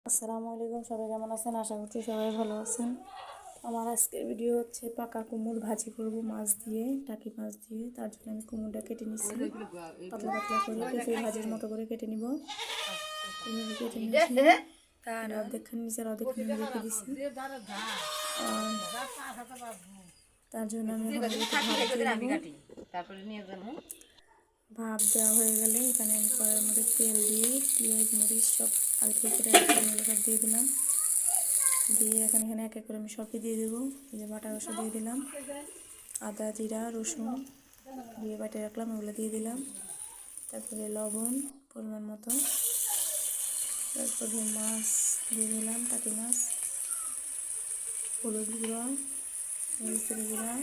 আসসালামু আলাইকুম, সবাই কেমন আছেন? আশা করছি সবাই ভালো আছেন। আমার আজকের ভিডিও হচ্ছে পাকা কুমড় ভাজি করব মাছ দিয়ে, টাকি মাছ দিয়ে। তার জন্য আমি কুমড়টা কেটে নিচ্ছি পাতলা পাতলা করে, পেঁপে ভাজির মতো করে কেটে নিব। এইভাবে কেটে নিয়েছি, তার অর্ধেকখানি নিচে আর অর্ধেকখানি রেখে দিচ্ছি। তার জন্য আমি ভাপ দেওয়া হয়ে গেলে এখানে আমি কড়াইয়ের মধ্যে তেল দিয়ে পেঁয়াজ মরিচ সব আগে থেকে কেটে সব দিয়ে দিলাম। দিয়ে এখানে এক এক করে আমি সবই দিয়ে দেবো। এই যে বাটা রসুন দিয়ে দিলাম, আদা জিরা রসুন দিয়ে বাটে রাখলাম, ওগুলো দিয়ে দিলাম। তারপরে লবণ পরিমাণ মতো, তারপরে মাছ দিয়ে দিলাম, টাকি মাছ, হলুদ গুঁড়া, মরিচের গুঁড়া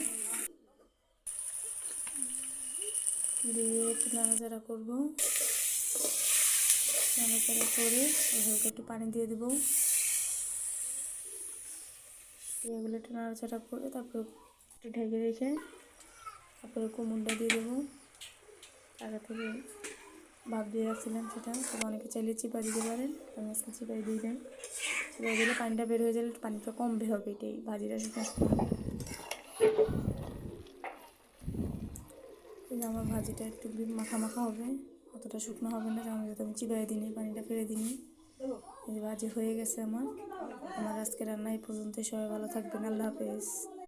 দিয়ে একটু নাড়াচাড়া করবো। নাড়াচাড়া করে হালকা একটু পানি দিয়ে দেবো। এগুলো একটু নাড়াচাড়া করে তারপরে একটু ঢেকে রেখে তারপরে কুমড়টা দিয়ে দেবো। আগে থেকে ভাপ দিয়ে রাখছিলাম সেটা, তবে অনেকে চাইলে চিপা দিতে পারেন। আমি আজকে চিপাই দিয়ে দেন। চিপাই দিলে পানিটা বের হয়ে গেলে পানিটা কম বের হবে, এটাই ভাজিটা শুকনো শুকনো। কিন্তু আমার ভাজিটা একটু মাখা মাখা হবে, অতটা শুকনো হবে না, কারণ যাতে আমি চিবাই দিই পানিটা ফেলে দিই। এই ভাজি হয়ে গেছে আমার আজকে রান্না এই পর্যন্ত। সবাই ভালো থাকবেন, আল্লাহ হাফেজ।